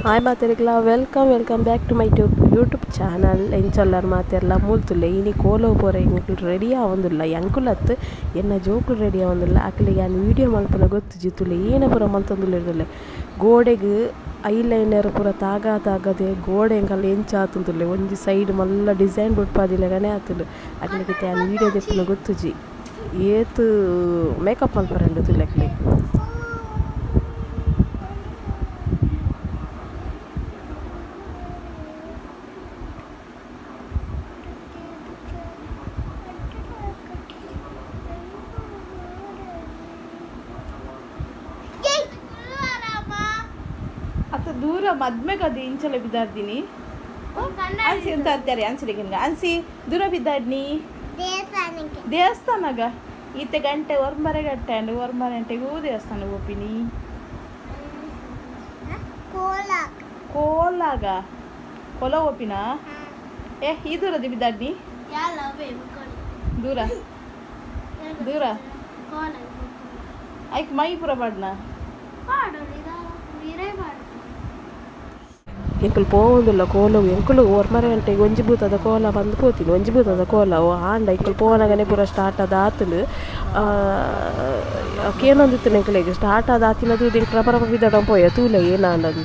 hi ಮಾತೆರೆಗ್ಲ welcome back to my YouTube channel ಎಂಚೊಲ್ಲರ್ ಮಾತೆರ್ಲ ಮೂಲ್ತುಲ್ಲೆ ಇನಿ ಕೋಲೋ ಪೋರೆ ಎಂಕುಲು ರೆಡಿ ಆವೊಂದುಲ್ಲ ಎಂಕುಲತ್ತು ಎನ್ನ ಜೋಕುಲು ರೆಡಿ ಆವೊಂದುಲ್ಲ ಅಕ್ಲಿಗೆ ನಾನು ವೀಡಿಯೋ ಮಲ್ಪನ ಗೊತ್ತಿಜ್ಜಿತ್ತುಲೆ ಏನ ಪೂರ ಮಂತೊಂದುಲ್ಲೆರ್ದುಲ್ಲೆ ಗೋಡೆಗ್ ಐಲೈನರ್ ಪೂರ ತಾಗದೆ ಗೋಡೆ ಎಂಕಲ್ಲ ಎಂಚಾತುಂದುಲ್ಲೆ ಒಂಜಿ ಸೈಡ್ ಮಲ್ಲ ಡಿಸೈನ್ ಬುಡ್ಪಾದಿಲೆಗನೆ ಆತುಂಡು ಅಕ್ಲಿಗೆ ನಾನು ವೀಡಿಯೋ ದೆಪ್ಪುನ ಗೊತ್ತುಜಿ ಏತು ಮೇಕಪ್ ಮಲ್ಪರೆಂಡು ತುಲೆಕ್ಲೆ ದೂರ ಮದ್ಮೆ ಕದಿ ಇಂಚಲ ಬಿದ್ದಾಡ್ತೀನಿ ಅನ್ಸಿ ಎಂತ ಅಂತಾರೆ ಅನ್ಸಲಿಕ್ಕೆ ಅನ್ಸಿ ದೂರ ಬಿದ್ದಾಡ್ನಿ ದೇವಸ್ಥಾನಗ ಈತೆ ಗಂಟೆ ಒರ್ಮರೆ ಗಂಟೆ ಅಂಡು ಒರ್ಮರೆ ಗಂಟೆಗೂ ದೇವಸ್ಥಾನ ಹೋಪಿನಿ ಕೋಲಾಗ ಕೊಲ ಹೋಪಿನ ಈ ದೂರದಿ ಬಿದ್ದಾಡ್ನಿ ದೂರ ದೂರ ಆಯ್ತು ಮೈ ಪುರ ಬಾಡ್ನ ಎಂಕುಲು ಪೋವೊಂದುಲ್ಲ ಕೋಲವು ಎಂಕುಲು ಒರ್ಮರೆ ಗಂಟೆಗೆ ಒಂಜಿ ಬೂತದ ಕೋಲ ಬಂದು ಪೋತೀನಿ ಒಂಜಿ ಬೂತದ ಕೋಲ ಓ ಆಂಡ ಎಂಕುಲು ಪೋವನಗನೆ ಪೂರ ಸ್ಟಾರ್ಟ್ ಆದ ಆತುಂಡು ಕೇನೊಂದಿತ್ತು ಎಂಕುಲೆಗೆ ಸ್ಟಾರ್ಟ್ ಆದ ಆತಿನದು ಎಂಕ್ ರಬ ಬಿದ್ದಾಡ ಪೋಯ ತೂಲೆ ಏನಾಂಡಂದು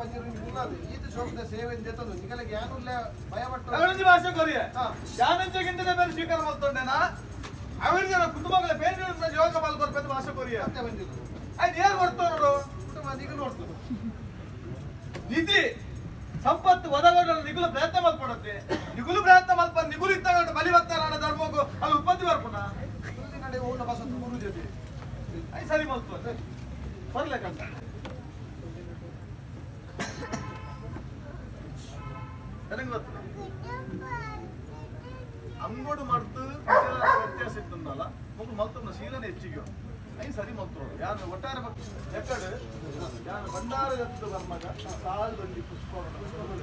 ಬಂದಿರೋ ನಿಗುಲಾದು ಈತ ಶೋಕದ ಸೇವೆ ಎಂದೆತದು ನಿಗಲಿಗೆ ಯಾನುಲ್ಲ ಭಯಪಟ್ಟು ಅವರಿಗೆ ಭಾಷೆ ಕೊರಿಯ ಯಾನಂಜಗಿಂತದ ಮೇಲೆ ಸ್ವೀಕಾರ ಮಾಡ್ಕೊಂಡೇನಾ ಅವರಿಗೆ ಕುಟುಂಬಗಳ ಬೇರೆ ಯೋಗ ಪಾಲ್ಗೊಳ್ಬೇಕು ಭಾಷೆ ಕೊರಿಯ ಮತ್ತೆ ಬಂದಿದ್ದು ಆಯ್ತು ಏನ್ ಮಾಡ್ತಾವ ನೋಡು ಕುಟುಂಬ ನಿಗಲು ನೋಡ್ತದೆ ನಿಧಿ ಸಂಪತ್ತು ಒದಗೋಡ ನಿಗುಲು ಪ್ರಯತ್ನ ಮಾಡ್ಕೊಡತ್ತೆ ನಿಗುಲು ಪ್ರಯತ್ನ ಮಾಡ್ಪ ನಿಗುಲು ಇತ್ತಾಗ ಬಲಿ ಬರ್ತಾರ ಧರ್ಮಕ್ಕೂ ಅಲ್ಲಿ ಉತ್ಪತ್ತಿ ಬರ್ಪುಣ ನಡೆ ಊಟ ಬಸತ್ತು ಗುರು ಜೊತೆ ಆಯ್ತು ಸರಿ ಮಾಡ್ತು ಬರ್ಲೇಕಂತ ನನಗೆ ಗೊತ್ತು ಅಂಗೋಡು ಮಾಡ್ತು ವ್ಯತ್ಯಾಸ ಇತ್ತಂದಲ್ಲ ಮಗು ಮಲ್ತನ ಶೀಲನೆ ಹೆಚ್ಚಿಗೆ ಐ ಸರಿ ಮಲ್ತೋಡು ಯಾರು ಒಟ್ಟಾರೆ ಎಕ್ಕಡು ಯಾರು ಭಂಡಾರ ಎತ್ತು ಬರ್ಮಗ ಸಾಲು ಬಂದಿ ಪುಷ್ಪ ಭಂಡಾರ